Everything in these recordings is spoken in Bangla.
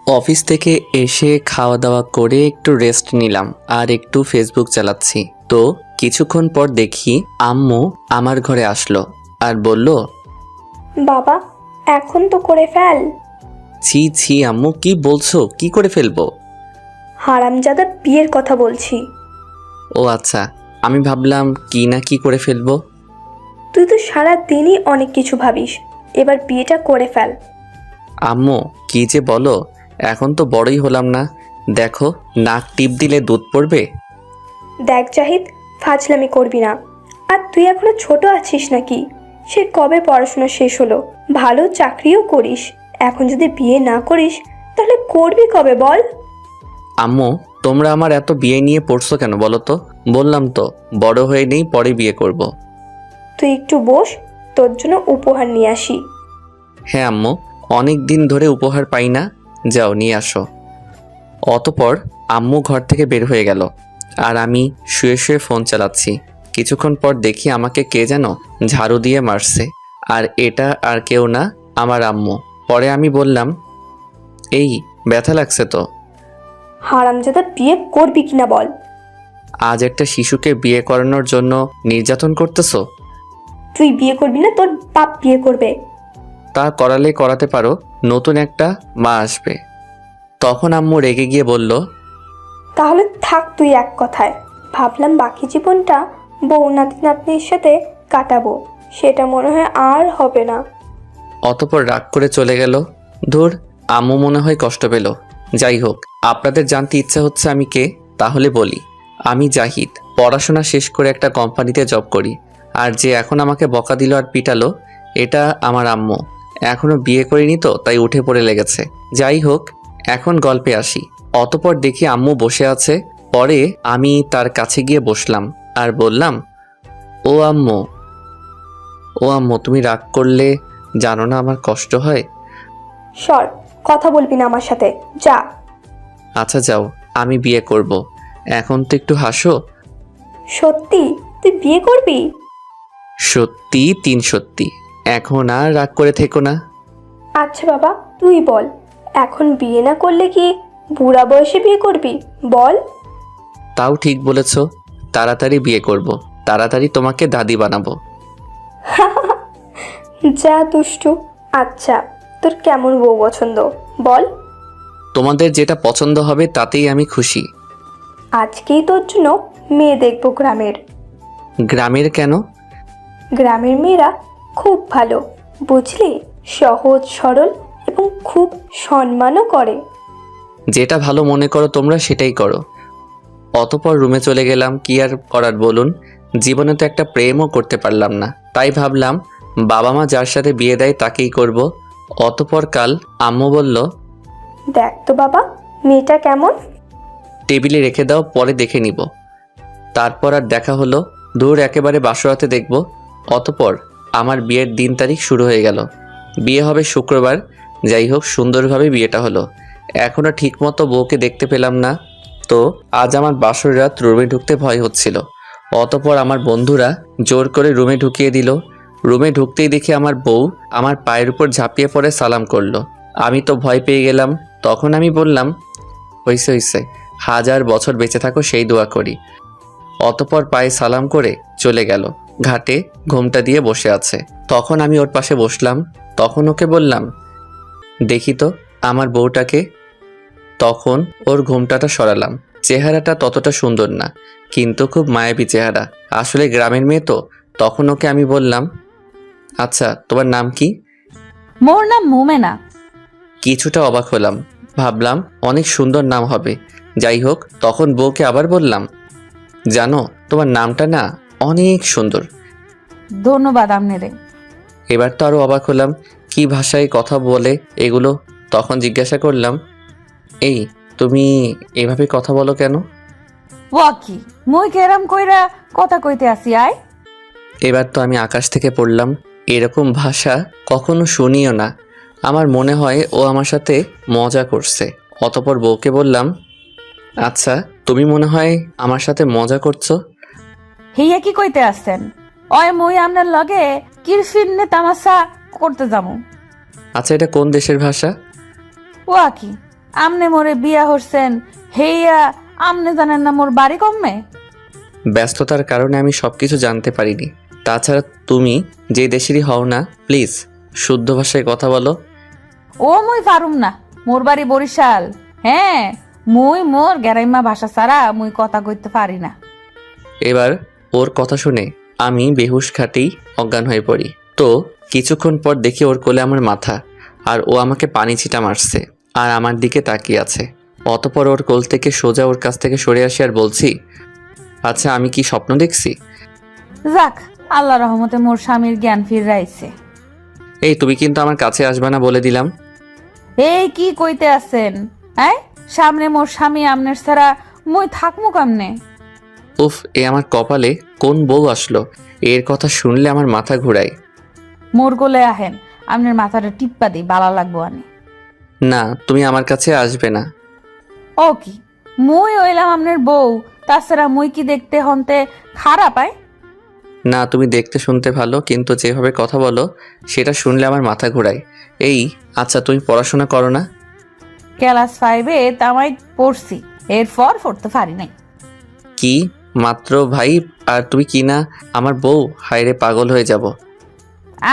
অফিস থেকে এসে খাওয়া দাওয়া করে একটু রেস্ট নিলাম আর একটু ফেসবুক চালাচ্ছি। তো কিছুক্ষণ পর দেখি আম্মু আমার ঘরে আসলো আর বলল, বাবা, এখন তো করে ফেল। ছি ছি আম্মু, কি বলছো? কি করে ফেলবো? হারামজাদা বিয়ের কথা বলছি। ও আচ্ছা, আমি ভাবলাম কি না কি করে ফেলবো। তুই তো সারা দিনই অনেক কিছু ভাবিস, এবার বিয়েটা করে ফেল। আম্মু কি যে বলো, এখন তো বড়ই হলাম না। দেখো, নাক টিপ দিলে দুধ পড়বে। দেখ জাহিদ, ফাজলামি করবি না। আর তুই এখনো ছোট আছিস নাকি? সে কবে পড়াশোনা শেষ হলো, ভালো চাকরিও করিস। এখন যদি বিয়ে না করিস তাহলে করবি কবে বল? আম্মু, তোমরা আমার এত বিয়ে নিয়ে পড়ছো কেন বলো তো? বললাম তো বড় হয়ে নেই, পরে বিয়ে করব। তুই একটু বস, তোর জন্য উপহার নিয়ে আসি। হ্যাঁ আম্মু, অনেক দিন ধরে উপহার পাই না, যাও নিয়ে আসো। অতপর আম্মু ঘর থেকে বের হয়ে গেল আর আমি শুয়ে শুয়ে ফোন চালাচ্ছি। কিছুক্ষণ পর দেখি আমাকে কে যেন ঝাড়ু দিয়ে মারছে, আর এটা আর কেউ না, আমার আম্মু। পরে আমি বললাম, এই ব্যথা লাগছে তো? হারামজাদা বিয়ে করবি কিনা বল? আজ একটা শিশুকে বিয়ে করানোর জন্য নির্যাতন করতেছো? তুই বিয়ে করবি না, তোর বাপ বিয়ে করবে। তা করালে করাতে পারো, নতুন একটা মা আসবে। তখন আম্মু রেগে গিয়ে বলল, তাহলে থাক তুই এক কথায়। ভাবলাম বাকি জীবনটা বউ নাতি নাতনির সাথে কাটাবো, সেটা মনে হয় আর হবে না। অতপর রাগ করে চলে গেল। ধুর, আম্মু মনে হয় কষ্ট পেল। যাই হোক, আপনাদের জানতে ইচ্ছা হচ্ছে আমি কে? তাহলে বলি, আমি জাহিদ, পড়াশোনা শেষ করে একটা কোম্পানিতে জব করি। আর যে এখন আমাকে বকা দিল আর পিটালো, এটা আমার আম্মু। এখনো বিয়ে করিনি তো, তাই উঠে পড়ে লেগেছে। যাই হোক, এখন গল্পে আসি। অতপর দেখি আম্মু বসে আছে। পরে আমি তার কাছে গিয়ে বসলাম আর বললাম, ও আম্মু, ও আম্মু, তুমি রাগ করলে জানো না আমার কষ্ট হয়। সর, কথা বলবি না আমার সাথে, যা। আচ্ছা যাও, আমি বিয়ে করব। এখন তো একটু হাসো। সত্যি তুই বিয়ে করবি? সত্যি, তিন সত্যি। এখন আর রাগ করে থেকো না। আচ্ছা বাবা, তুই বল, এখন বিয়ে না করলে কি বুড়া বয়সে বিয়ে করবি বল? তাও ঠিক বলেছ, তাড়াতাড়ি বিয়ে করব, তাড়াতাড়ি তোমাকে দাদি বানাবো। যা দুষ্টু। আচ্ছা, তোর কেমন বউ পছন্দ বল? তোমাদের যেটা পছন্দ হবে তাতেই আমি খুশি। আজকেই তোর জন্য মেয়ে দেখবো গ্রামের। গ্রামের কেন? গ্রামের মেয়েরা খুব ভালো, বুঝলি? সহজ সরল এবং খুব সম্মানও করে। যেটা ভালো মনে করো তোমরা সেটাই করো। অতপর রুমে চলে গেলাম। কি আর করার বলুন, জীবনে তো একটা প্রেমও করতে পারলাম না। তাই ভাবলাম বাবা মা যার সাথে বিয়ে দেয় তাকেই করব। অতপর কাল আম্মু বলল, দেখ তো বাবা, মেয়েটা কেমন। টেবিলে রেখে দাও, পরে দেখে নিব। তারপর আর দেখা হলো, দূর একেবারে বাসরাতে দেখব। অতপর আমার বিয়ের দিন তারিখ শুরু হয়ে গেল। বিয়ে হবে শুক্রবার। যাই হোক, সুন্দরভাবে বিয়েটা হলো। এখনও ঠিকমতো বউকে দেখতে পেলাম না। তো আজ আমার বাসর রাত, রুমে ঢুকতে ভয় হচ্ছিল। অতপর আমার বন্ধুরা জোর করে রুমে ঢুকিয়ে দিল। রুমে ঢুকতেই দেখি আমার বউ আমার পায়ের উপর ঝাঁপিয়ে পড়ে সালাম করলো। আমি তো ভয় পেয়ে গেলাম। তখন আমি বললাম, হইছে হইছে, হাজার বছর বেঁচে থাকো সেই দোয়া করি। অতপর পায়ে সালাম করে চলে গেল। ঘাটে ঘোমটা দিয়ে বসে আছে। তখন আমি ওর পাশে বসলাম। তখন ওকে বললাম, দেখি তো আমার বউটাকে। তখন ওর ঘোমটাটা সরালাম। চেহারাটা ততটা সুন্দর না, কিন্তু খুব মায়াবী চেহারা। আসলে গ্রামের মেয়ে তো। তখন ওকে আমি বললাম, আচ্ছা তোমার নাম কি? মোর নাম মোমেনা। কিছুটা অবাক হলাম, ভাবলাম অনেক সুন্দর নাম হবে। যাই হোক, তখন বউকে আবার বললাম, জানো তোমার নামটা না অনেক সুন্দর। ধন্যবাদ আপনারে। এবার তো আরো অবাক হলাম, কি ভাষায় কথা বলে এগুলো। তখন জিজ্ঞাসা করলাম, এই তুমি এভাবে কথা বলো কেন? ওয়াকি মুই কেরাম কইরা কথা কইতে আসি আয়। এবার তো আমি আকাশ থেকে পড়লাম। এরকম ভাষা কখনো শুনিও না। আমার মনে হয় ও আমার সাথে মজা করছে। অতপর বউকে বললাম, আচ্ছা তুমি মনে হয় আমার সাথে মজা করছো। হেইয়া কি কইতে আসছেন? অয় মুই আপনার লগে কিরফিন্নে তামাশা করতে যাবো। আচ্ছা এটা কোন দেশের ভাষা? ওয়াকি আমনে মোরে বিয়া হরছেন হেইয়া আমনে জানেন না মোর বাড়ি কমে? ব্যস্ততার কারণে আমি সব কিছু জানতে পারিনি। তাছাড়া তুমি যে দেশেরই হও না, প্লিজ শুদ্ধ ভাষায় কথা বলো। ও মুই পারুম না, মোর বাড়ি বরিশাল। হ্যাঁ, মুই মোর গেরাইমা ভাষা ছাড়া মুই কথা কইতে পারি না। এবার ওর কথা শুনে আমি বেহুশ খাটেই অজ্ঞান হয়ে পড়ি। তো কিছুক্ষণ পর দেখি ওর কোলে আমার মাথা, আর ও আমাকে পানি ছিটা মারছে আর আমার দিকে তাকিয়ে আছে। অতপর ওর কোল থেকে সোজা ওর কাছ থেকে সরে আসি আর বলছি, আচ্ছা আমি কি স্বপ্ন দেখছি? যাক, আল্লাহ রহমতে মোর স্বামীর জ্ঞান ফিরাইছে। এই তুমি কিন্তু আমার কাছে আসবে না বলে দিলাম। এই কি কইতে আছেন? হ্যাঁ, সামনে মোর স্বামী আমনের ছাড়া মুই থাকমু কেমনে? উফ, এ আমার কপালে কোন বউ আসলো? এর কথা শুনলে আমার মাথা ঘুরায়। মোর কোলে আহেন, আমনের মাথাটা টিপ্পা দিই, বালা লাগবো আনি। না, তুমি আমার কাছে আসবে না। ও কি, মুই হইলাম আমনের বউ, তাছাড়া মুই কি দেখতে হন্তে খারাপ আয়? না, তুমি দেখতে শুনতে ভালো, কিন্তু যেভাবে কথা বলো সেটা শুনলে আমার মাথা ঘোরায়। এই আচ্ছা, তুমি পড়াশোনা করো না? ক্লাস 5-এ তামাই পড়ছি, এরপর পড়তে পারি নাই। কি মাত্র ভাই, আর তুমি কি না আমার বউ? হায়রে, পাগল হয়ে যাব।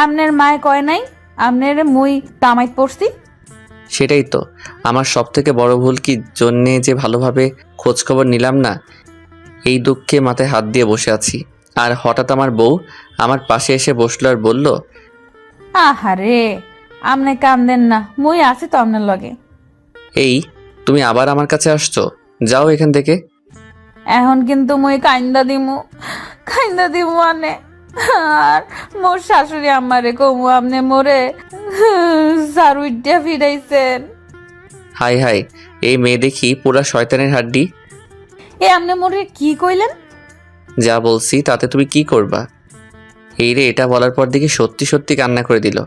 আমনের মায় কয় নাই আমনের মুই তামাই পড়ছি? সেটাই তো আমার সব থেকে বড় ভুল, কি জন্যে যে ভালোভাবে খোঁজখবর নিলাম না, এই দুঃখে মাথায় হাত দিয়ে বসে আছি। আর হঠাৎ আমার বউ আমার পাশে এসে বসলো আর বলল, আহারে, আমনে কান্দেন না, মুই আছি তো আমনের লগে। এই তুমি আবার আমার কাছে আসছো? যাও এখান থেকে। এখন কিন্তু মুই কাইন্দা দিমু আনে। আর মোর শাশুড়ি আমারে কমু আমনে মোরে সারুইডা ফিরাইছেন। হাই হাই, এই মেয়ে দেখি পুরা শয়তানের হাড্ডি। এ আমনে মোরে কি কইলেন? যা বলছি তাতে তুমি কি করবা? এই রে, এটা বলার পর দেখি সত্যি সত্যি কান্না করে দিল,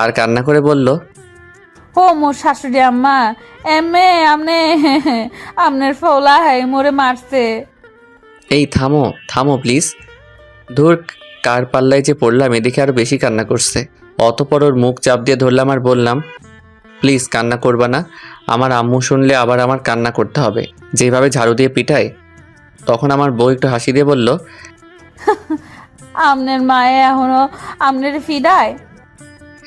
আর কান্না করে বলল, ও মোর শাশুড়ি আম্মা, এমে আমনের ফৌলা হাই মোরে মারছে। এই থামো থামো প্লিজ। ধুর, কার পাল্লায় যে পড়লাম, এদিকে আরো বেশি কান্না করছে। অতপর ওর মুখ চাপ দিয়ে ধরলাম আর বললাম, প্লিজ কান্না করবা না। আমার আম্মু শুনলে আবার আমার কান্না করতে হবে, যেভাবে ঝাড়ু দিয়ে পিটায়। তখন আমার বউ একটু হাসি দিয়ে বলল, আমনের মায়ে এখনো আমনের ফিদায়?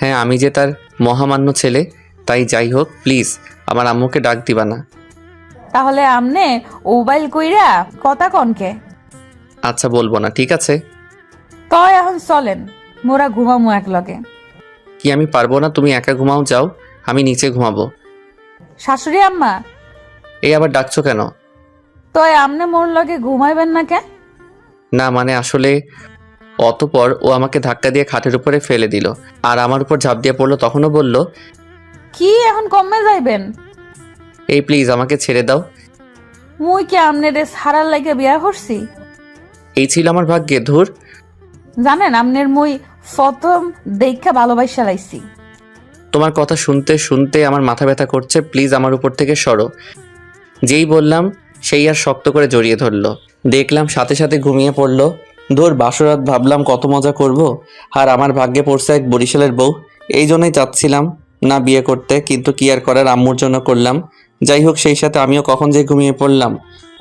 হ্যাঁ, আমি যে তার মহামান্য ছেলে, তাই যাই হোক, প্লিজ আমার আম্মুকে ডাক দিবা না। তাহলে আমনে মোবাইল কইরা কথা কনকে? আচ্ছা বলবো না, ঠিক আছে। তয় এখন চলেন, মোরা ঘুমামু এক লগে। কি আমি পারবো না? তুমি একা ঘুমাও, যাও, আমি নিচে ঘুমাবো। শাশুড়ি আম্মা, এই আবার ডাকছো কেন? তয় আমনে মোর লগে ঘুমাইবেন না কে? না মানে আসলে। অতপর ও আমাকে ধাক্কা দিয়ে খাটের উপরে ফেলে দিল আর আমার উপর ঝাঁপ দিয়ে পড়লো। তখনও বলল, কি এখন কমে যাইবেন? এই প্লিজ আমাকে ছেড়ে দাও। মুই কি আমনের সারার লাগে বিয়া করছি? এই ছিল আমার ভাগ্যে। ধুর। জানেন আমনের মুই প্রথম দেখা ভালোবাসা লাইছি। তোমার কথা শুনতে শুনতে আমার মাথা ব্যথা করছে, প্লিজ আমার উপর থেকে সরো। যেই বললাম সেই আর শক্ত করে জড়িয়ে ধরলো। দেখলাম সাথে সাথে ঘুমিয়ে পড়লো। ধুর, বাসরাত ভাবলাম কত মজা করব, আর আমার ভাগ্যে পড়ছে এক বরিশালের বউ। এই জন্যই চাচ্ছিলাম না বিয়ে করতে, কিন্তু কি আর করার, আম্মুর জন্য করলাম। যাই হোক, সেই সাথে আমিও কখন যে ঘুমিয়ে পড়লাম।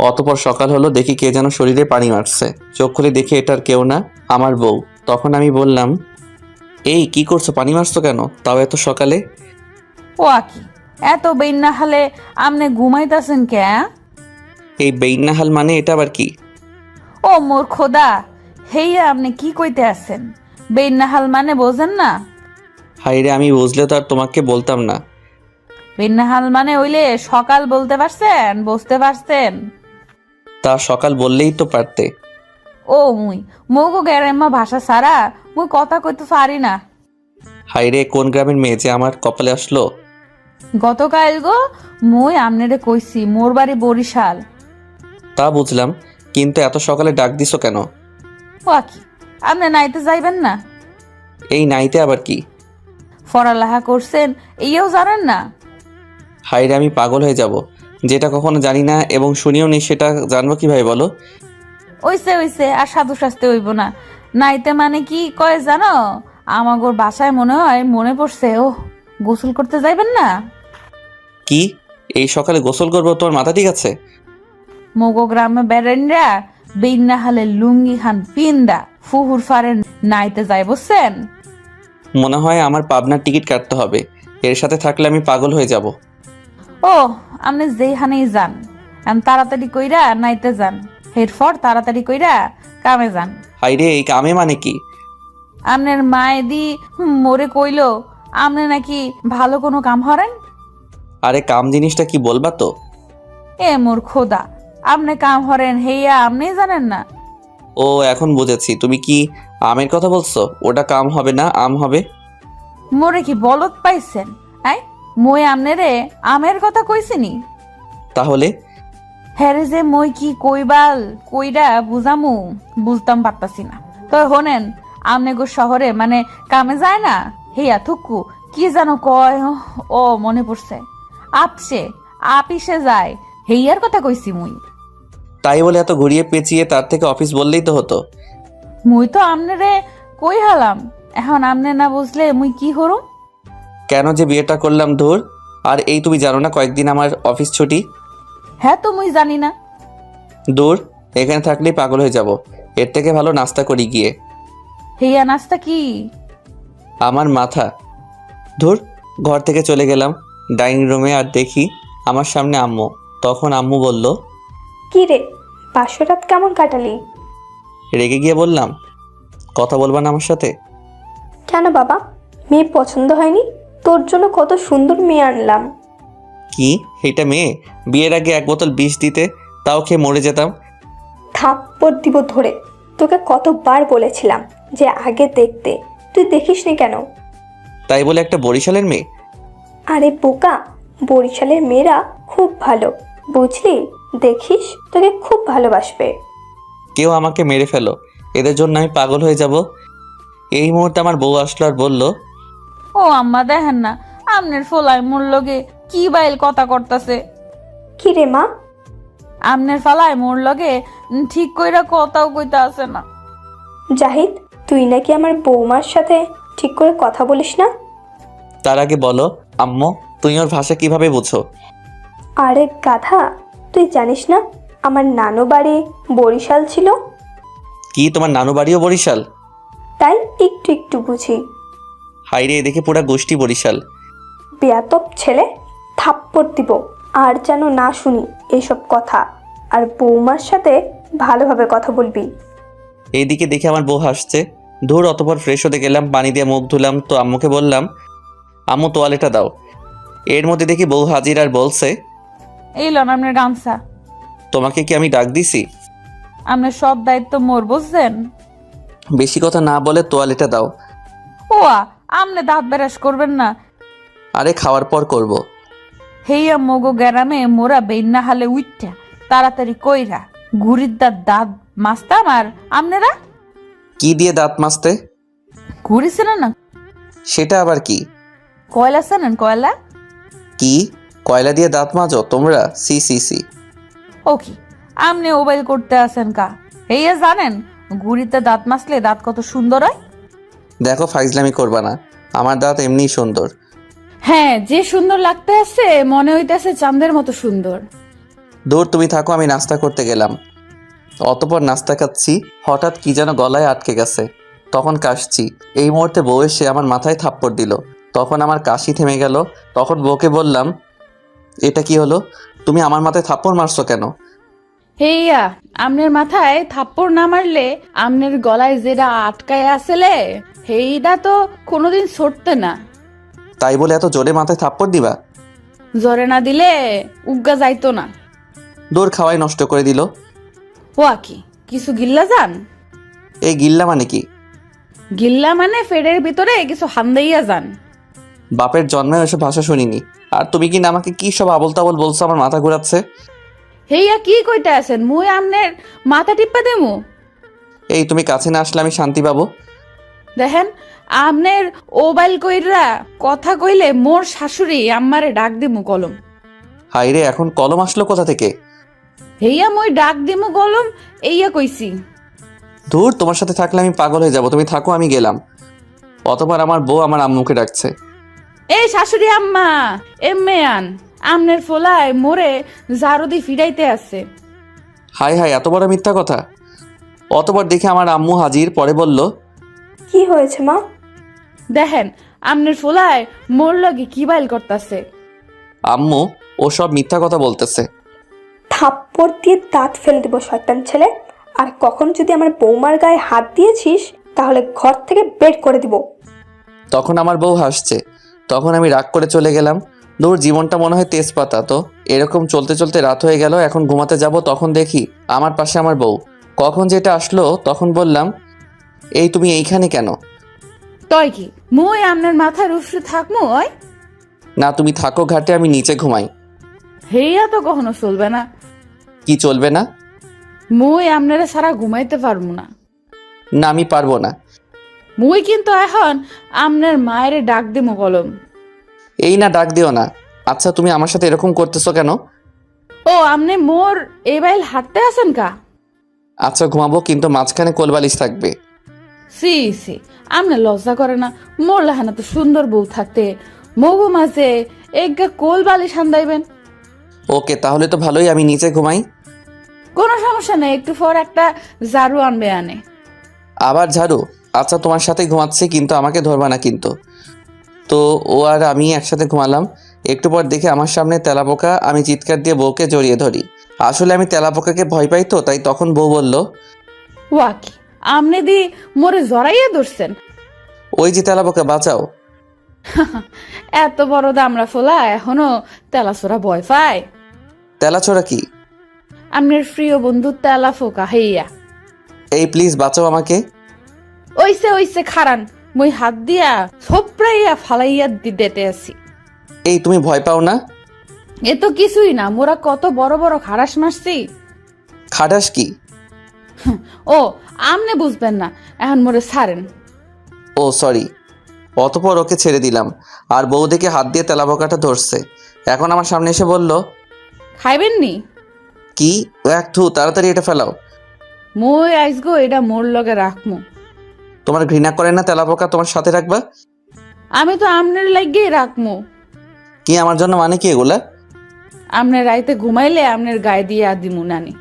অতপর সকাল হলো, দেখি কে যেন শরীরে পানি মারছে। চোখ খুলে দেখি এটার কেউ না, আমার বউ। তখন আমি বললাম, এই কি করছো, পানি মারছো কেন, তাও এত সকালে? ও আকি, এত বেইন না হলে আমনে ঘুমাইতাছেন কে? এই বেইন্নাহাল মানে এটা আবার কি? ও মোর খোদা, হেইয়া আপনি কি কইতে আছেন? বেইন্নাহাল মানে বোঝেন না? হাইরে, আমি বুঝলে তো আর তোমাকে বলতাম না। বেইন্নাহাল মানে হইলে সকাল বলতে পারছেন, বুঝতে পারছেন? তা সকাল বললেই তো পারতে। ও মুই মগো গ্যারেম্মা ভাষা ছাড়া মুই কথা কইতে পারি না। হাইরে, কোন গ্রামের মেয়ে যে আমার কপালে আসলো? গতকাল গো মুই আমনেরে কইছি মোর বাড়ি বরিশাল। তা বুঝলাম, কিন্তু এত সকালে ডাক দিছো কেন? ও আকি, আপনি নাইতে যাইবেন না? এই নাইতে আবার কি? পড়ালেখা করছেন এইও জানেন না? হাইরে, আমি পাগল হয়ে যাব। যেটা কখনো জানি না এবং শুনিও নি, সেটা জানবো কিভাবে বলো? ওইসে আর সাধু শাস্তে হইব না। নাইতে মানে কি কয় জানো? আমাগোর বাসায় মনে হয় মনে পড়ছে, ও গোসল করতে যাইবেন না? কি? এই সকালে গোসল করবো? তোমার মাথা ঠিক আছে? মগো গ্রামে বেরেনরা বেইন্না হালে লুঙ্গি খান পিন্দা ফুহুর ফারেন নাইতে যায় বুঝছেন? মনে হয় আমার পাবনার টিকিট কাটতে হবে, এর সাথে থাকলে আমি পাগল হয়ে যাব। ও আপনি যেইখানেই যান তাড়াতাড়ি কইরা নাইতে যান, এরপর তাড়াতাড়ি কইরা কামে যান। হাইরে, এই কামে মানে কি? আপনার মায়ে দি মোরে কইলো আপনি নাকি ভালো কোনো কাম হরেন। আরে কাম জিনিসটা কি বলবা তো? এ মোর খোদা, আপনি কাম হরেন হেইয়া আপনি জানেন না? ও এখন বুঝেছি, তুমি কি আমের কথা বলছো? ওটা কাম হবে না, আম হবে। মোরে কি বলত পাইছেন? মই আমনেরে আমের কথা কইছিনি? তাহলে? হ্যারে যে মই কি কইবাল কইরা বুঝামু বুঝতাম পারতাছি না। তো হোনেন, আমনে গো শহরে মানে কামে যায় না হেয়া থুকু কি জানো কয়, ও মনে পড়ছে, আপিসে যায় হেইয়ার কথা কইছি মুই। তাই বলে এত ঘুরিয়ে পেঁচিয়ে তার থেকে অফিস বললেই তো হতো। মুই তো আমনেরে কই হালাম, এখন আমনে না বুঝলে মুই কি হরুম? কেন যে বিয়েটা করলাম ধুর। আর এই তুমি জানো না কয়েকদিন আমার অফিস ছুটি? হ্যাঁ তো মুই জানি না। দূর, এখানে থাকলেই পাগল হয়ে যাব। এর থেকে ভালো নাস্তা করি গিয়ে। হেইয়া নাস্তা কি? আমার মাথা। ধুর, ঘর থেকে চলে গেলাম ডাইনিং রুমে, আর দেখি আমার সামনে আম্মু। তখন আম্মু বলল, কি রে, বাসরাত কেমন কাটালি? রেগে গিয়ে বললাম, কথা বলবা না আমার সাথে? কেন বাবা, মেয়ে পছন্দ হয়নি? তোর জন্য কত সুন্দর মেয়ে আনলাম। কি এটা মেয়ে? বিয়ের আগে এক বোতল বিষ দিতে, তাও খেয়ে মরে যেতাম। থাপ্পড় দিব ধরে। তোকে কতবার বলেছিলাম যে আগে দেখতে, তুই দেখিসনি কেন? তাই বলে একটা বরিশালের মেয়ে? আরে বোকা, বরিশালের মেয়েরা খুব ভালো, বুঝলি? দেখিস, তোকে খুব ভালোবাসবে। কেউ আমাকে মেরে ফেলো, এদের জন্য আমি পাগল হয়ে যাব। এই মুহূর্তে আমার বউ আসলো আর বলল, ও আম্মা দেখেন না আমনের ফোলাই মোর লগে কি বাইল কথা করতাছে। কি রে মা? আমনের ফালাই মোর লগে ঠিক কইরা কথাও কইতা আছে না। জাহিদ, তুই নাকি আমার বৌমার সাথে ঠিক করে কথা বলিস না? তার আগে বলো আম্মু, তুমি ওর ভাষা কিভাবে বুঝো? আরে গাধা, তুই জানিস না আমার নানু বাড়ি বরিশাল ছিল? কি তোমার নানু বাড়িও বরিশাল? তাই একটু একটু বুঝি। হাইরে, দেখে পুরা গোষ্ঠী বরিশাল। বেয়াদব ছেলে, থাপ্পড় দিব আর যেন না শুনি এইসব কথা। আর বৌমার সাথে ভালোভাবে কথা বলবি। এইদিকে দেখে আমার বউ হাসছে। ধুর, অতপর ফ্রেশ হতে গেলাম, পানি দিয়ে মুখ ধুলাম, তো আম্মুকে বললাম, আম্মু তোয়ালেটা দাও। এর মধ্যে দেখি বউ হাজির আর বলছে, এই লন আপনার গামছা। তোমাকে কি আমি ডাক দিছি? আপনার সব দায়িত্ব মোর বুঝছেন? বেশি কথা না বলে তোয়ালেটা দাও। ওয়া আমনে দাঁত বেরাস করবেন না। আরে খাওয়ার পর করব। হেইয়া মগো গ্যারামে মোরা বেইন্না হালে উইঠা তাড়াতাড়ি কইরা ঘুরির দাঁত মাস্তাম। আর আমনেরা কি দিয়ে দাঁত মাজতে? ঘুরিছে না? সেটা আবার কি? কয়লা চেনেন? কয়লা? কি কয়লা দিয়ে দাঁত মাজো তোমরা? C C C. ও কি আমনে মোবাইল করতে আছেন কা? হেইয়া জানেন ঘুরিতে দাঁত মাজলে দাঁত কত সুন্দর হয়? দেখো, ফাইজলামি করবা না, আমার দাঁত এমনিই সুন্দর। হ্যাঁ, যে সুন্দর লাগতে আছে মনে হইতেছে চাঁদের মতো সুন্দর। দূর, তুমি থাকো, আমি নাস্তা করতে গেলাম। অতপর নাস্তা খাচ্ছি, হঠাৎ কি যেন গলায় আটকে গেছে। তখন কাশছি, এই মুহূর্তে বউ এসে আমার মাথায় থাপ্পড় দিল। তখন আমার কাশি থেমে গেল। তখন বউকে বললাম, এটা কি হলো? তুমি আমার মাথায় থাপ্পড় মারছো কেন? হেইয়া আমনের মাথায় থাপ্পড় না মারলে আমনের গলায় যেটা আটকায় আসলে হেইডা তো কোনোদিন ছড়তে না। তাই বলে এত জোরে মাথায় থাপ্পড় দিবা? জরে না দিলে উগ্গা যাইতো না। দূর, খাওয়াই নষ্ট করে দিল। ও কি কিছু গিল্লা যান? এই গিল্লা মানে কি? গিল্লা মানে ফেডের ভিতরে কিছু হান্দাইয়া যান। বাপের জন্মে ওইসব ভাষা শুনিনি। আর তুমি কি না আমাকে কি সব আবল তাবল বলছো? আমার মাথা ঘুরাচ্ছে। হেইয়া কি কইতে আছেন? মুই আমনের মাথা টিপ্পা দেমু? এই তুমি কাছে না আসলে আমি শান্তি পাবো? দেখেন, আমনের ওবাইল কইরা কথা কইলে মোর শাশুড়ি আম্মারে ডাক দিমু কলম। হাইরে, এখন কলম আসলো কোথা থেকে? হেইয়া মুই ডাক দিমু কলম এইয়া কইছি। ধুর, তোমার সাথে থাকলে আমি পাগল হয়ে যাব। তুমি থাকো, আমি গেলাম। অতবার আমার বউ আমার আম্মুকে ডাকছে। এই শাশুড়ি আম্মা, এম্মেয়ান আমনের ফোলায় মোরে জারদি ফিরাইতে আছে। হাই হাই, এত বড় মিথ্যা কথা! অতবার দেখে আমার আম্মু হাজির, পরে বলল, কি হয়েছে মা? দেখেন আমনের ফোলায় মোর লগে কি বাইল করতাছে। আম্মু ও সব মিথ্যা কথা বলতেছে। থাপ্পড় দিয়ে দাঁত ফেলে দেবো শয়তান ছেলে। আর কখন যদি আমার বৌমার গায়ে হাত দিয়েছিস তাহলে ঘর থেকে বের করে দিব। তখন আমার বউ হাসছে। তখন আমি রাগ করে চলে গেলাম। দূর, জীবনটা মনে হয় তেজপাতা। তো এরকম চলতে চলতে রাত হয়ে গেল। এখন ঘুমাতে যাব, তখন দেখি আমার পাশে আমার বউ। কখন যেটা আসলো তখন বললাম, এই তুমি এইখানে কেন? তয় কি মুই আমনের মাথার উপরে থাকমু? ওই না, তুমি থাকো ঘাটে, আমি নিচে ঘুমাই। হেইয়া তো কখনো চলবে না। কি চলবে না? মুই আমনেরে সারা ঘুমাইতে পারবো না। না, আমি পারবো না। মুই কিন্তু এখন আমনের মায়েরে ডাক দিমু কলম। এই না, ডাক দিও না। আচ্ছা, তুমি আমার সাথে এরকম করতেছো কেন? ও আমনে মোর এই বাইল হাঁটতে আছেন কা? আচ্ছা, ঘুমাবো, কিন্তু মাঝখানে কোলবালিশ থাকবে। সি সি, আমনে লজ্জা করে না? মোর লাহানা তো সুন্দর বউ থাকতে মগু মাঝে এগা কোল বালি সান্দাইবেন। ওকে, তাহলে তো ভালোই, আমি নিচে ঘুমাই। কোনো সমস্যা নেই, একটু পর একটা ঝাড়ু আনবে আনে। আবার ঝাড়ু? আচ্ছা, তোমার সাথে ঘুমাচ্ছি, কিন্তু আমাকে ধরবা না কিন্তু। তো ও আর আমি একসাথে ঘুমালাম। একটু পর দেখে আমার সামনে তেলাপোকা। আমি চিৎকার দিয়ে বউকে জড়িয়ে ধরি। আসলে আমি তেলাপোকাকে ভয় পাই তো, তাই তখন বউ বলল, ওয়াকি আমনে দি মোরে জড়াইয়া ধরছেন? ওই যে তেলাপোকা, বাঁচাও। এত বড় দামড়া ফোলা এখনো তেলাচোরা ভয় পায়? তেলাছোড়া কি? আমনের প্রিয় বন্ধু তেলা ফোকা হেইয়া। এই প্লিজ বাঁচাও আমাকে। ওইসে ওইসে খারান, মই হাত দিয়া থোপড়াইয়া ফালাইয়া দিতে আছি। এই, তুমি ভয় পাও না? এ তো কিছুই না, মোরা কত বড় বড় খারাস মারছি। খাটাস কি? ও আমনে বুঝবেন না, এখন মোরে ছাড়েন। ও সরি। অতপর ওকে ছেড়ে দিলাম। আর বউ দেখে হাত দিয়ে তেলাপোকাটা ধরছে। এখন আমার সামনে এসে বলল, খাইবেন নি? কি? এক থু, তাড়াতাড়ি এটা ফেলাও। মই আইসগো এটা মোর লগে রাখমু। তোমার ঘৃণা করে না তেলাপোকা তোমার সাথে রাখবা? আমি তো আমনের লাগিয়েই রাখমু। কি আমার জন্য মানে কি এগুলা? আমনের রাইতে ঘুমাইলে আমনের গায়ে দিয়ে দিমু নানি।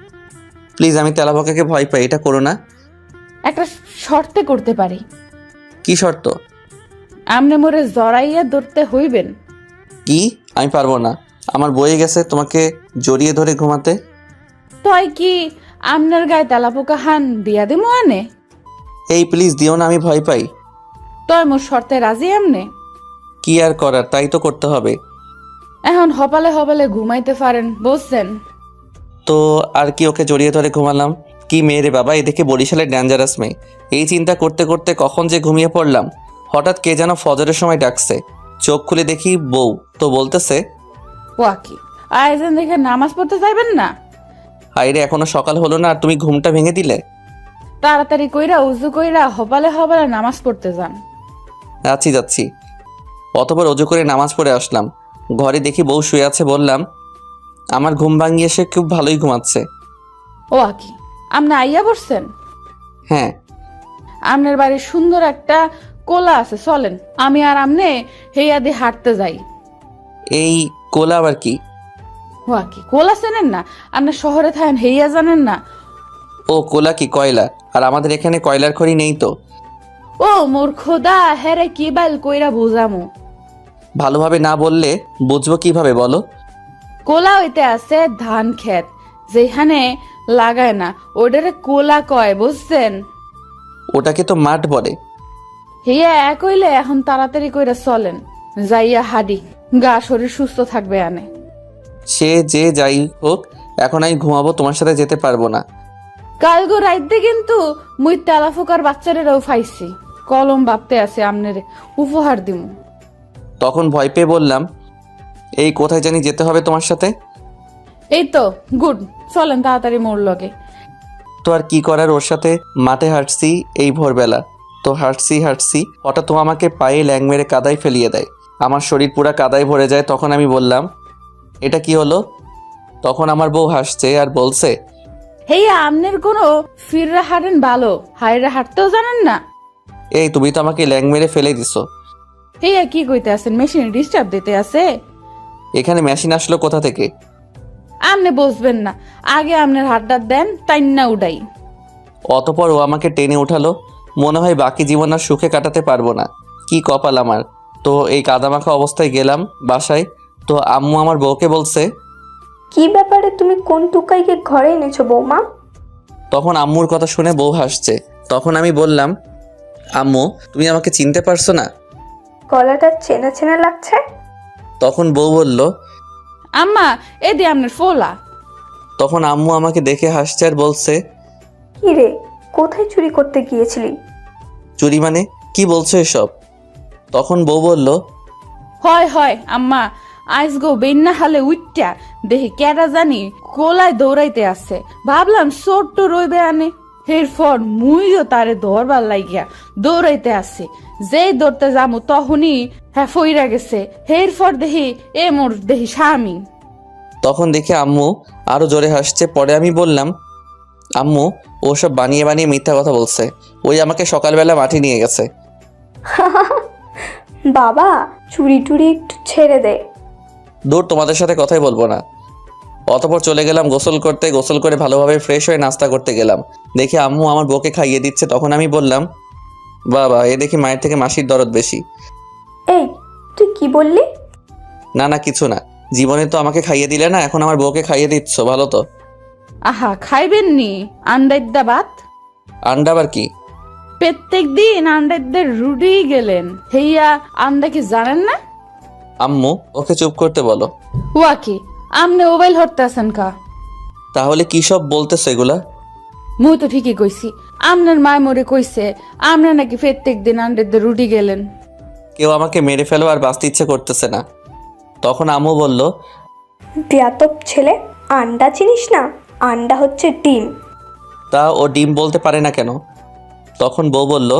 প্লিজ, আমি তেলাপোকাকে ভয় পাই, এটা করো না। একটা শর্তে করতে পারি। কি শর্ত? আমনে মোরে জড়াইয়া ধরতে হইবেন। কি? আমি পারবো না। আমার বয়ে গেছে তোমাকে জড়িয়ে ধরে ঘুমাতে। তয় কি আমনের গায়ে তেলাপোকা হান দিয়া দিমু আনে? এই প্লিজ দিও না, আমি ভয় পাই। তয় মোর শর্তে রাজি আমনে? কি আর করার, তাই তো করতে হবে। এখন হপালে হপালে ঘুমাইতে পারেন, বুঝছেন? তো আর কি, ওকে জড়িয়ে ধরে ঘুমালাম। কি মেয়ে রে বাবা, এদিকে বরিশালের ডেঞ্জারাস মেয়ে। এই চিন্তা করতে করতে কখন যে ঘুমিয়ে পড়লাম। হঠাৎ কে যেন ফজরের সময় ডাকছে। চোখ খুলে দেখি বউ। তো বলতেছে, ওয়াকি আয়োজন দেখে নামাজ পড়তে যাইবেন না? হাইরে, এখনো সকাল হলো না আর তুমি ঘুমটা ভেঙে দিলে। তাড়াতাড়ি কইরা উজু কইরা হপালে হপালে নামাজ পড়তে যান। যাচ্ছি যাচ্ছি। অতপর অজু করে নামাজ পড়ে আসলাম। ঘরে দেখি বউ শুয়ে আছে। বললাম, আমার ঘুম ভাঙিয়ে সে খুব ভালোই ঘুমাচ্ছে। ওয়াকি আমনে আইয়া বসছেন? হ্যাঁ। আমনের বাড়ির সুন্দর একটা কোলা আছে, চলেন আমি আর আমনে হেইয়া দিয়ে হাঁটতে যাই। এই কোলা আবার কি? ওয়াকি কোলা চেনেন না? আপনি শহরে থাকেন, হেইয়া জানেন না? ও কোলা কি কয়লা? আর আমাদের এখানে কয়লার খড়ি নেই তো। ও মোর খোদা, হেরে কি বাইল কইরা বুঝামু? ভালোভাবে না বললে বুঝবো কিভাবে বলো? কোলা হইতে আছে ধান ক্ষেত, যেখানে লাগায় না ওটারে কোলা কয়, বুঝছেন? ওটাকে তো মাঠ বলে। হিয়া এক হইলে এখন তাড়াতাড়ি কইরা চলেন, যাইয়া হাডি, গা শরীর সুস্থ থাকবে আনে। সে যে যাই হোক, এখন আমি ঘুমাবো, তোমার সাথে যেতে পারবো না। কালগো রাইতে কিন্তু মুই তেলাফোকার বাচ্চারেরাও ফাইছি, কলম ভাবতে আছে আমনের উপহার দিমু। তখন ভয় পেয়ে বললাম, এই কোথায় জানি যেতে হবে তোমার সাথে। এই তো গুড, চলেন তাড়াতাড়ি মোর লগে। তো আর কি করার, ওর সাথে মাঠে হাঁটছি এই ভোরবেলা। তো হাঁটছি হাঁটছি, হঠাৎ তো আমাকে পায়ে ল্যাং মেরে কাদায় ফেলিয়ে দেয়। আমার শরীর পুরা কাদায় ভরে যায়। তখন আমি বললাম, এটা কি হলো? তখন আমার বউ হাসছে আর বলছে, হেইয়া আমনের কোনো ফিররা হাঁটেন ভালো, হাইরা হাঁটতেও জানেন না? এই তুমি তো আমাকে ল্যাং মেরে ফেলে দিছো। হেইয়া কি কইতে আছেন? মেশিনে ডিস্টার্ব দিতে আছে? এখানে মেশিন আসলো কোথা থেকে? আমনে বসবেন না, আগে আপনার হাতটা দেন তাই না উড়াই। অতপর ও আমাকে টেনে উঠালো। মনে হয় বাকি জীবন আর সুখে কাটাতে পারবো না। কি কপাল আমার। তো এই কাদামাখা অবস্থায় গেলাম বাসায়। তো আম্মু আমার বউকে বলছে। কি ব্যাপারে তুমি কোন টুকাইকে ঘরে এনেছো বৌমা? তখন আম্মুর কথা শুনে বউ হাসছে। তখন আমি বললাম, আম্মু তুমি আমাকে চিনতে পারছো না? গলাটা চেনা চেনা লাগছে। তখন বউ বলল। আম্মা এ দিয়ে আপনার ফোলা। তখন আম্মু আমাকে দেখে হাসছে আর বলছে, কি রে, কোথায় চুরি করতে গিয়েছিলি? চুরি মানে কি বলছো এসব? তখন বউ বলল, হয় হয় আম্মা, আইস গো বেন্না হালে উঠটা দেখি কেটা জানি কোলায় দৌড়াইতে আছে, ভাবলাম ছোট্ট রইবে আনে। এরপর মুইও তারে ধরবার লাগিয়া দৌড়াইতে আসে, যেই দৌড়তে যাবো তখনই হ্যাঁ ফইরা গেছে। এরপর দেখি এ মোর দেখি স্বামী। তখন দেখে আম্মু আরো জোরে হাসছে। পরে আমি বললাম, আম্মু ওসব বানিয়ে বানিয়ে মিথ্যা কথা বলছে। ওই আমাকে সকালবেলা মাঠে নিয়ে গেছে। বাবা, চুরি টুরি একটু ছেড়ে দে। দূর, তোমাদের সাথে কথাই বলবো না। অতপর চলে গেলাম গোসল করতে। গোসল করে ভালোভাবে ফ্রেশ হয়ে নাস্তা করতে গেলাম। দেখি আম্মু আমার বউকে খাইয়ে দিচ্ছে। তখন আমি বললাম, বাবা এ দেখি মায়ের থেকে মাসির দরদ বেশি। এই, তুই কি বললি? না না কিছু না। জীবনে তো আমাকে খাইয়ে দিলে না, এখন আমার বউকে খাইয়ে দিচ্ছ, ভালো তো? আহা খাইবেন নি আন্ডাইদ্দা ভাত? আন্ডা আবার কি? প্রত্যেক দিন আন্ডাইদ্দের রুডি গেলেন, হেইয়া আন্ডা কি জানেন না? আম্মু ওকে চুপ করতে বলো। ওয়া কি আমনে মোবাইল হরতে আছেন কা? তাহলে কি সব বলতেছে এগুলা? মুই তো ঠিকই কইছি, আমনের মায় মোরে কইছে আমনে নাকি প্রত্যেক দিন আন্ডাইদ্দের রুডি গেলেন। কেউ আমাকে মেরে ফেলো আর বাঁচতে ইচ্ছে করতেছে না। তখন আম্মু বলল, বেয়াদব ছেলে, আন্ডা চিনিস না? আন্ডা হচ্ছে ডিম। তা ও ডিম বলতে পারে না কেন? তখন বউ বলল,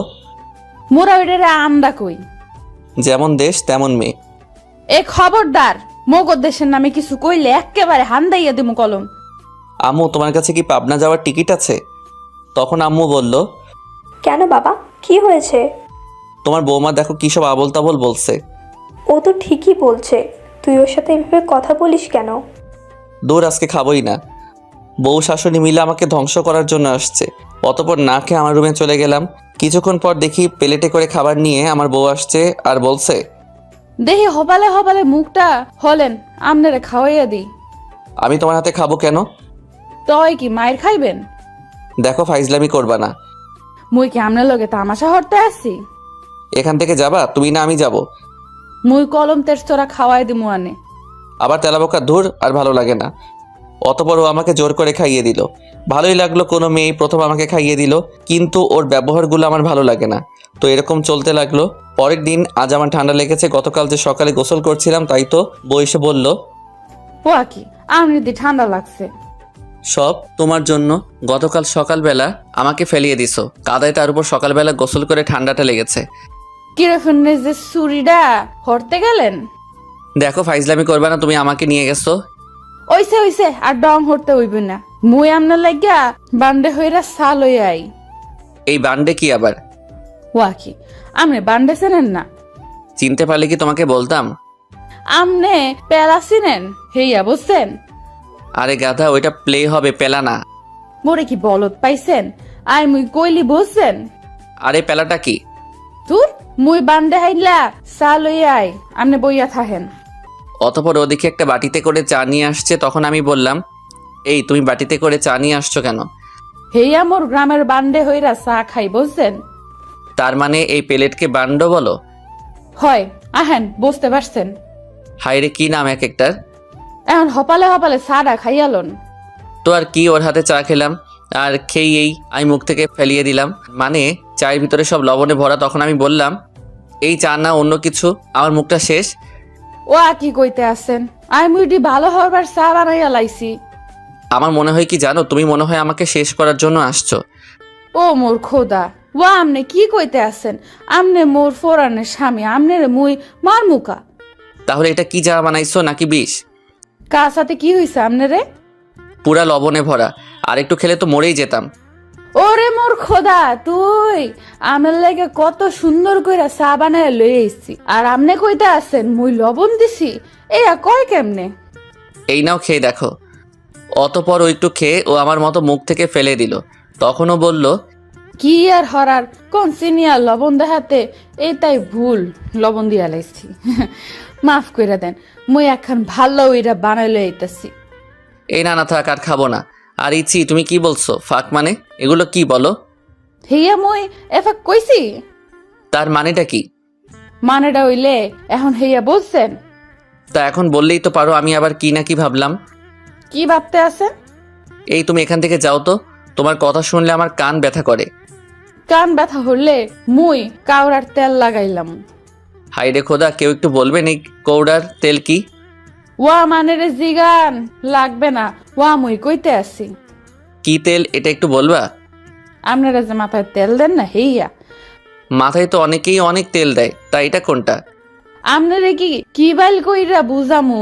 মোরা ওইটারে আন্ডা কই। যেমন দেশ তেমন মেয়ে। এ খবরদার, মগর দেশের নামে কিছু কইলে একেবারে হান্দাইয়া দিমু কলম। আম্মু তোমার কাছে কি পাবনা যাওয়ার টিকিট আছে? তখন আম্মু বলল, কেন বাবা, কি হয়েছে? তোমার বৌমা দেখো কি সব আবোল তাবোল বলছে। ও তো ঠিকই বলছে, তুই ওর সাথে এভাবে কথা বলিস কেন? দূর, আজকে খাবোই না। বউ শাশুড়ি মিলে আমাকে ধ্বংস করার জন্য আসছে। অতপর না খেয়ে আমার রুমে চলে গেলাম। কিছুক্ষণ পর দেখি প্লেটে করে খাবার নিয়ে আমার বউ আসছে আর বলছে, দেহি হবালে হবালে মুখটা হলেন, আমনেরে খাওয়াইয়া দিই। আমি তোমার হাতে খাবো কেন? তয় কি মায়ের খাইবেন? দেখো ফাইজলামি করবা না। মুই কি আমনের লগে তামাশা হরতে আসছি? এখান থেকে যাবা তুমি না আমি যাব? মুই কলম তেরচরা খাওয়াই দিমু আনে। আবার তেলাবোকা, ধুর, আর ভালো লাগে না। অতপর ও আমাকে জোর করে খাইয়ে দিল। ভালোই লাগলো, কোনো মেয়ে প্রথম আমাকে খাইয়ে দিল, কিন্তু ওর ব্যবহারগুলো আমার ভালো লাগে না। তো এরকম চলতে লাগলো। পরের দিন, আজ আমার ঠান্ডা লেগেছে। গতকাল যে সকালে গোসল করছিলাম তাই তো বউ এসে বলল, ওয়া কি আমনে দি ঠান্ডা লাগছে? সব তোমার জন্য। গতকাল সকালবেলা আমাকে ফেলিয়ে দিছো কাদায়, তার উপর সকালবেলা গোসল করে ঠান্ডাটা লেগেছে। কিরফুন্নে যে চুরিটা হরতে গেলেন? দেখো ফাইজলামি করবে না, তুমি আমাকে নিয়ে গেছো। ওইসে ওইসে আর ডং হরতে হইবে না। মুই আমনের লাগিয়া বান্ডে হইরা সাল হইয়া আই। এই বান্ডে কি আবার? ওয়া কি আমনে বান্ডে চেনেন না? চিনতে পারলে কি তোমাকে বলতাম? আমনে পেলা চিনেন, হেইয়া বুঝছেন? আরে গাধা, ওইটা প্লে হবে, পেলা না। মোরে কি বলত পাইছেন? আই মুই কইলি বুঝছেন? আরে পেলাটা কি? তুর মুই বান্ডে হাইলা সাল হইয়া আই, আমনে বইয়া থাহেন। অতপর ওদিকে একটা বাটিতে করে চা নিয়ে আসছে। তখন আমি বললাম, এই তুমি বাটিতে করে চা নিয়ে আসছো কেন? হেইয়া মোর গ্রামের বান্ডে হইরা চা খাই বুঝছেন? তার মানে এই প্লেটকে বান্ড বলো? হয়, আহেন বুঝতে পারছেন। হাইরে কি নাম এক একটার। এখন হপালে হপালে চাটা খাইয়ালন। তো আর কি, ওর হাতে চা খেলাম আর খেয়েই আমি মুখ থেকে ফেলিয়ে দিলাম। মানে চায়ের ভিতরে সব লবণে ভরা। তখন আমি বললাম, এই চা না অন্য কিছু, আমার মুখটা শেষ। ও কি কইতে আছেন? আই মুইটি ভালো হবার চা বানাইয়া লাইছি। আমার মনে হয় কি জানো, তুমি মনে হয় আমাকে শেষ করার জন্য আসছো। ও মোর খোদা, ও আমনে কি কইতে আছেন? আমনে মোর ফোরানের স্বামী, আমনের মুই মার মুকা। তাহলে এটা কি চা বানাইছো নাকি বিষ? কার সাথে কি হইছে আমনে রে? পুরা লবণে ভরা, আর একটু খেলে তো মরেই যেতাম। ওরে মোর খোদা, তুই আমার লাগে কত সুন্দর কইরা চা বানায় লই আইছি, আর আমনে কইতে আছেন মুই লবণ দিছি? এয়া কয় কেমনে? এই নাও খেয়ে দেখো। অতপর ও একটু খেয়ে ও আমার মতো মুখ থেকে ফেলে দিল। তখনও বলল, কি আর হরার, কোন চিনিয়া লবণ দেখাতে এইটাই ভুল, লবণ দিয়া লাইছি। মাফ কইরা দেন, মুই এখন ভালো ওইটা বানাই লই আইতাছি। এই না না থাক, আর খাবো না। আর ইচ্ছি, তুমি কি বলছো? ফাঁক মানে এগুলো কি বলো? হেয়া মুই এফাক কইছি? তার মানেটা কি? মানেটা হইলে এখন হেয়া বলছেন? তা এখন বললেই তো পারো। আমি আবার কি না কি ভাবলাম। কি ভাবতে আছেন? এই তুমি এখান থেকে যাও তো, তোমার কথা শুনলে আমার কান ব্যথা করে। কান ব্যথা হলে মুই কাউরার তেল লাগাইলাম। হাইরে খোদা, কেউ একটু বলবেন এই কৌড়ার তেল কি? ওয়া মানে রে জিগান লাগবে না, ওয়া মুই কইতে আসি। কি তেল এটা একটু বলবা? আপনারা যে মাথায় তেল দেন না, হেইয়া। মাথায় তো অনেকেই অনেক তেল দেয়, তা এটা কোনটা? আপনারা কি বাইল কইরা বুঝামু?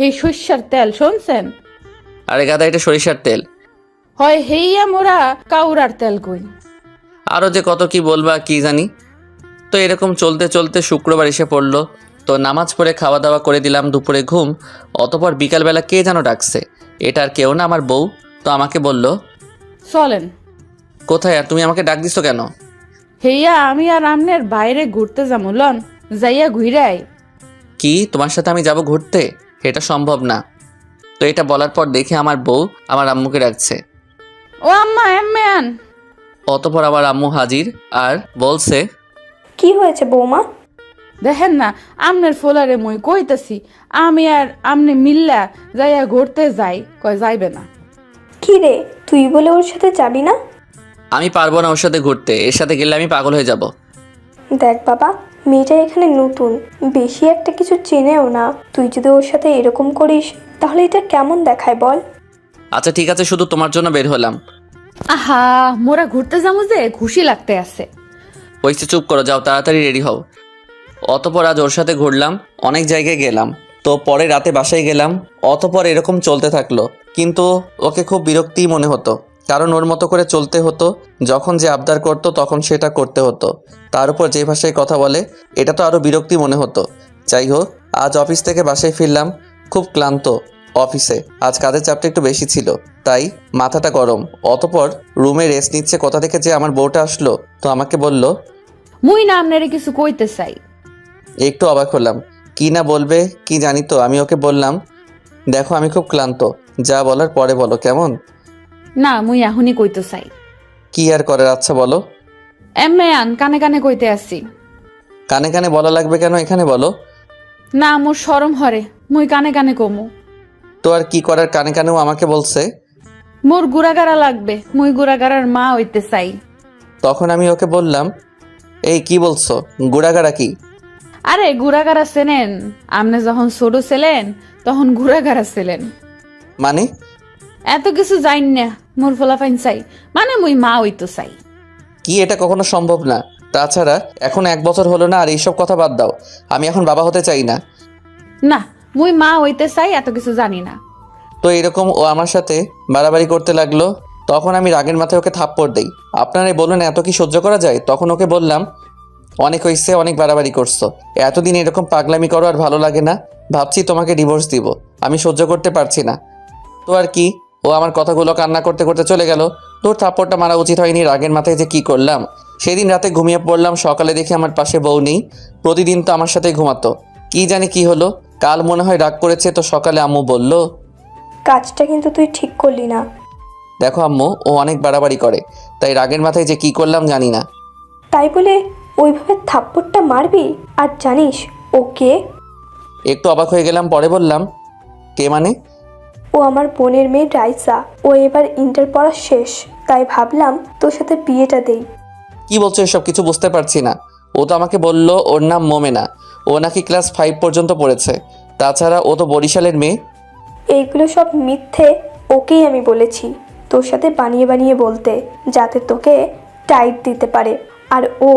এই শস্যের তেল শুনছেন? আরে গাদা, এটা সরিষার তেল। হয় হেইয়া মোরা কাউরার তেল কই। আরও যে কত কি বলবা কি জানি। তো এরকম চলতে চলতে শুক্রবার এসে পড়লো। তো নামাজ পড়ে খাওয়া দাওয়া করে দিলাম, দুপুরে ঘুম। অতপর বিকালবেলা কে যেন ডাকছে। এটা আর কেউ না, আমার বউ। তো আমাকে বলল, চলেন। কোথায়? আর তুমি আমাকে ডাক দিছো কেন? হেইয়া আমি আর আমনের বাইরে ঘুরতে যামু, লন যাইয়া ঘুরাই। কি, তোমার সাথে আমি যাব ঘুরতে? এটা সম্ভব না। তো এটা বলার পর দেখে আমার বউ আমার আম্মুকে ডাকছে। ও আম্মা, এম্মান। অতপর আমার আম্মু হাজির আর বলছে, কি হয়েছে বৌমা? দেখেন না, আমনের ফোলারে মুই কইতাছি আমি আর আমনে মিল্লা যাইয়া ঘুরতে যাই, কয় যাইবে না। কি রে, তুই বলে ওর সাথে যাবি না? আমি পারবো না ওর সাথে ঘুরতে। এর সাথে গেলে আমি পাগল হয়ে যাব। দেখ বাবা, মেয়েটা এখানে নতুন, বেশি একটা কিছু চেনেও না। তুই যদি ওর সাথে এরকম করিস তাহলে এটা কেমন দেখায় বল? আচ্ছা ঠিক আছে, শুধু তোমার জন্য বের হলাম। আহা, মোরা ঘুরতে যাবো যে খুশি লাগতে আছে। হয়েছে, চুপ করো, যাও তাড়াতাড়ি রেডি হও। অতপর আজ ওর সাথে ঘুরলাম, অনেক জায়গায় গেলাম। তো পরে রাতে বাসায় গেলাম। অতপর এরকম চলতে থাকলো। কিন্তু ওকে খুব বিরক্তিই মনে হতো, কারণ ওর মতো করে চলতে হতো। যখন যে আবদার করতো তখন সেটা করতে হতো। তার উপর যে ভাষায় কথা বলে, এটা তো আরও বিরক্তি মনে হতো। যাই হোক, আজ অফিস থেকে বাসায় ফিরলাম খুব ক্লান্ত। অফিসে আজ কাজের চাপটা একটু বেশি ছিল, তাই মাথাটা গরম। অতপর রুমে রেস্ট নিচ্ছে কোথা থেকে যে আমার বউটা আসলো। তো আমাকে বলল, মুই না আপনারে কিছু কইতে চাই। একটু অবাক হলাম, কি না বলবে কি জানি। তো আমি ওকে বললাম, দেখো আমি খুব ক্লান্ত, যা বলার পরে বলো কেমন? না, মুই এখনই কইতে চাই। কি আর করার, আচ্ছা বলো। এম্মান, কানে কানে কইতে আসি। কানে কানে বলা লাগবে কেন, এখানে বলো। না, মোর শরম হরে, মুই কানে কানে কমু। তো আর কি করার, কানে কানেও আমাকে বলছে। মোর গুড়াগাড়া লাগবে, মুই গুড়াগাড়ার মা হইতে চাই। তখন আমি ওকে বললাম, এই কি বলছো, গুড়াগাড়া কি? আরে গুড়াগাড়া চেনেন? আপনি যখন ছোট ছিলেন তখন গুড়াগাড়া ছিলেন। মানে? এত কিছু জানি না, মোর ফলাফাইন চাই, মানে মুই মা হইতে চাই। কি, এটা কখনো সম্ভব না। তাছাড়া এখন 1 বছর হলো না, আর এইসব কথা বাদ দাও। আমি এখন বাবা হতে চাই না। না, মুই মা হইতে চাই, এত কিছু জানি না। তো এরকম ও আমার সাথে বাড়াবাড়ি করতে লাগলো। তখন আমি রাগের মাথায় ওকে থাপ্পড় দেই। আপনারাই বললেন এত কি সহ্য করা যায়? তখন ওকে বললাম, অনেক হয়েছে, অনেক বাড়াবাড়ি করছো। এতদিন এরকম পাগলামি করো আর ভালো লাগে না। ভাবছি তোমাকে ডিভোর্স দিব, আমি সহ্য করতে পারছি না। তো আর কি, ও আমার কথাগুলো কান্না করতে করতে চলে গেল। তোর থাপ্পড়টা মারা উচিত হয়নি, রাগের মাথায় যে কি করলাম। সেদিন রাতে ঘুমিয়ে পড়লাম, সকালে দেখি আমার পাশে বউ নেই। প্রতিদিন তো আমার সাথে ঘুমাতো, কি জানি কি হলো। কাল মনে হয় রাগ করেছে, তো সকালে আম্মু বলল, কাজটা কিন্তু তুই ঠিক করলি না। দেখো আম্মু, ও অনেক বাড়াবাড়ি করে, তাই রাগের মাথায় যে কি করলাম জানি না। তাই বলে ওইভাবে থাপ্পড়টা মারবি? আর জানিস ও কে? একটু অবাক হয়ে গেলাম, পরে বললাম, কে মানে? ও আমার বোনের মেয়ে রাইসা। ও এবার ইন্টার পড়া শেষ, তাই ভাবলাম তোর সাথে বিয়েটা দেই। কি বলছো এসব? কিছু বুঝতে পারছি না। ও তো আমাকে বলল ওর নাম মোমেনা, ও নাকি ক্লাস 5 পর্যন্ত পড়েছে। তাছাড়া ও তো বরিশালের মেয়ে। এইগুলো সব মিথ্যে, ওকেই আমি বলেছি তোর সাথে বানিয়ে বানিয়ে বলতে, যাতে তোকে টাইট দিতে পারে। আর ও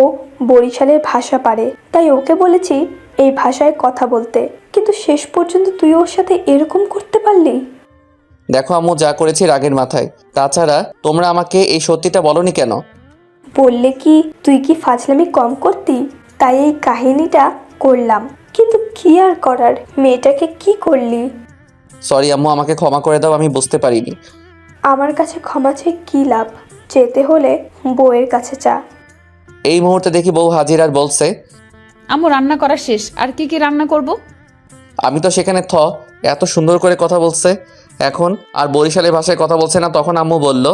বরিশালের ভাষা পারে, তাই ওকে বলেছি এই ভাষায় কথা বলতে। কিন্তু শেষ পর্যন্ত তুই ওর সাথে এরকম করতে পারলি? দেখো আম্মু যা করেছি রাগের মাথায়। তাছাড়া তোমরা আমাকে এই সত্যিটা বলনি কেন? বললে কি তুই কি ফাজলামি কম করতি, তাই এই কাহিনীটা করলাম। কিন্তু কি আর করার, মেয়েটাকে কি করলি? সরি আম্মু, আমাকে ক্ষমা করে দাও, আমি বুঝতে পারিনি। আমার কাছে ক্ষমা চেয়ে কী লাভ? যেতে হলে বউয়ের কাছে চা। এই মুহূর্তে দেখি বউ হাজির আর বলছে, আম্মু রান্না করা শেষ, আর কি কি রান্না করব? আমি তো সেখানে এত সুন্দর করে কথা বলছে এখন আর বরিশালের ভাষায় কথা বলছে না। তখন আম্মু বলল,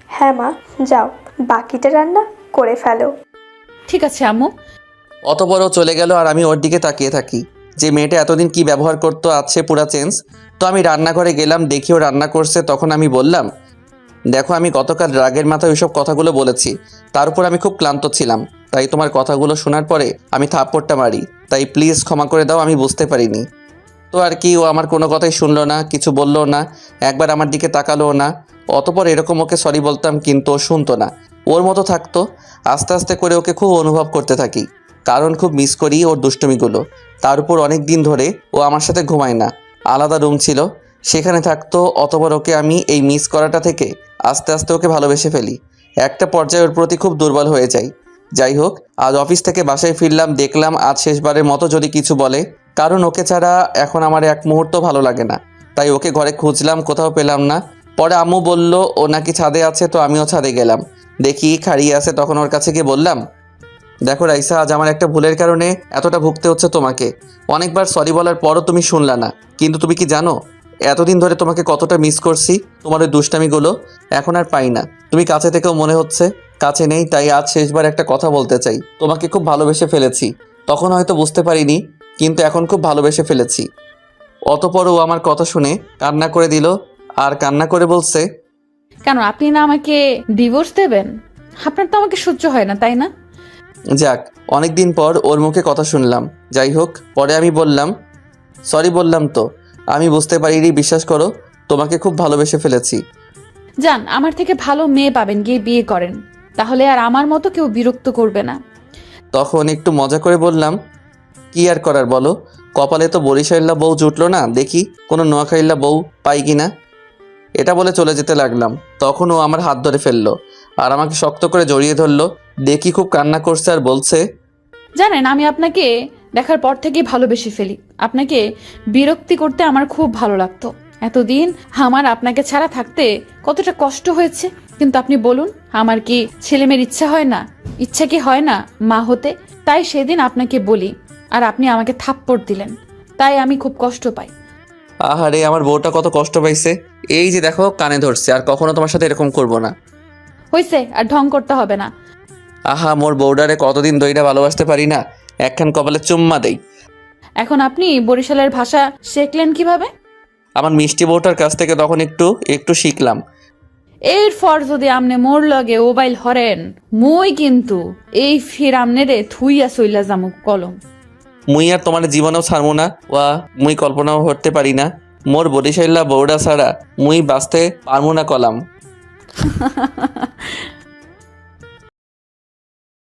হ্যাঁ মা, যাও বাকিটা রান্না করে ফেলো। ঠিক আছে আম্মু। অতপর ও চলে গেল আর আমি ওর দিকে তাকিয়ে থাকি। যে মেয়েটা এতদিন কি ব্যবহার করতো আজ সে পুরা চেঞ্জ। তো আমি রান্নাঘরে গেলাম, দেখি ও রান্না করছে। তখন আমি বললাম, দেখো আমি গতকাল রাগের মাথায় ওইসব কথাগুলো বলেছি, তার উপর আমি খুব ক্লান্ত ছিলাম, তাই তোমার কথাগুলো শোনার পরে আমি থাপ্পড়টা মারি, তাই প্লিজ ক্ষমা করে দাও, আমি বুঝতে পারিনি। তো আর কি, ও আমার কোনো কথাই শুনলো না, কিছু বললো না, একবার আমার দিকে তাকালোও না। অতপর এরকম ওকে সরি বলতাম কিন্তু ও শুনতো না, ওর মতো থাকতো। আস্তে আস্তে করে ওকে খুব অনুভব করতে থাকি, কারণ খুব মিস করি ওর দুষ্টুমিগুলো। তার উপর অনেক দিন ধরে ও আমার সাথে ঘুমায় না, আলাদা রুম ছিল সেখানে থাকতো। অতপর ওকে আমি এই মিস করাটা থেকে আস্তে আস্তে ওকে ভালোবেসে ফেলি। একটা পর্যায়ে ওর প্রতি খুব দুর্বল হয়ে যাই। যাই হোক, আজ অফিস থেকে বাসায় ফিরলাম, দেখলাম আজ শেষবারের মতো যদি কিছু বলে, কারণ ওকে ছাড়া এখন আমার এক মুহূর্ত ভালো লাগে না। তাই ওকে ঘরে খুঁজলাম, কোথাও পেলাম না। পরে আম্মু বলল ও নাকি ছাদে আছে, তো আমিও ছাদে গেলাম, দেখি খাড়িয়ে আছে। তখন ওর কাছে গিয়ে বললাম, দেখো রাইসা, আজ আমার একটা ভুলের কারণে এতটা ভুগতে হচ্ছে তোমাকে। অনেকবার সরি বলার পরও তুমি শুনলা না। কিন্তু তুমি কি জানো এতদিন ধরে তোমাকে কতটা মিস করছি? তোমার ওই দুষ্টামিগুলো এখন আর পাই না। তুমি কাছে থেকেও মনে হচ্ছে কাছে নেই। তাই আজ শেষবার একটা কথা বলতে চাই, তোমাকে খুব ভালোবেসে ফেলেছি। তখন হয়তো বুঝতে পারিনি, কিন্তু এখন খুব ভালোবেসে ফেলেছি। অতপর ও আমার কথা শুনে কান্না করে দিল আর কান্না করে বলছে, কেন, আপনি না আমাকে ডিভোর্স দেবেন? আপনার তো আমাকে সহ্য হয় না, তাই না? যাক, অনেকদিন পর ওর মুখে কথা শুনলাম। যাই হোক, পরে আমি বললাম, সরি বললাম তো, আমি বুঝতে পারিনি, বিশ্বাস করো, তোমাকে খুব ভালোবেসে ফেলেছি। যান, আমার থেকে ভালো মেয়ে পাবেন, গিয়ে বিয়ে করেন, তাহলে আর আমার মতো কেউ বিরক্ত করবে না। তখন একটু মজা করে বললাম, কি আর করার বলো, কপালে তো বরিশাল্লা বউ জুটলো না, দেখি কোনো নোয়াখাইল্লা বউ পাই কি না। এটা বলে চলে যেতে লাগলাম। তখন ও আমার হাত ধরে ফেললো আর আমাকে শক্ত করে জড়িয়ে ধরলো। দেখি খুব কান্না করছে আর বলছে, জানেন, আমি আপনাকে দেখার পর থেকেই ভালোবেসে ফেলি। আপনাকে বিরক্তি করতে আমার খুব ভালো লাগতো। এতদিন আমার আপনাকে ছাড়া থাকতে কতটা কষ্ট হয়েছে। কিন্তু আপনি বলুন, আমার কি ছেলেমেয়ের ইচ্ছা হয় না? ইচ্ছা কি হয় না মা হতে? তাই সেদিন আপনাকে বলি, আর আপনি আমাকে থাপ্পড় দিলেন, তাই আমি খুব কষ্ট পাই। আহারে আমার বউটা কত কষ্ট পাইছে। এই যে দেখো কানে ধরছে, আর কখনো তোমার সাথে এরকম করব না। হয়েছে, আর ঢং করতে হবে না। আহা, মোর বউডারে কতদিন দইটা ভালোবাসতে পারি না, একখান কপালে চুম্মা দেই। এখন আপনি বরিশালের ভাষা শিখলেন কিভাবে? আমার মিষ্টি বউটার কাছ থেকে তখন একটু একটু শিখলাম। এরপর যদি আমনে মোর লগে মোবাইল হরেন, মুই কিন্তু এই ফির আমনে রে থুইয়া সইলা জামু কলম। মুই আর তোমার জীবনেও ছাড়বো না, ওয়া মুই কল্পনাও করতে পারি না। মোর বরিশাইল্লা বউডা ছাড়া মুই বাঁচতে পারবো না কলাম।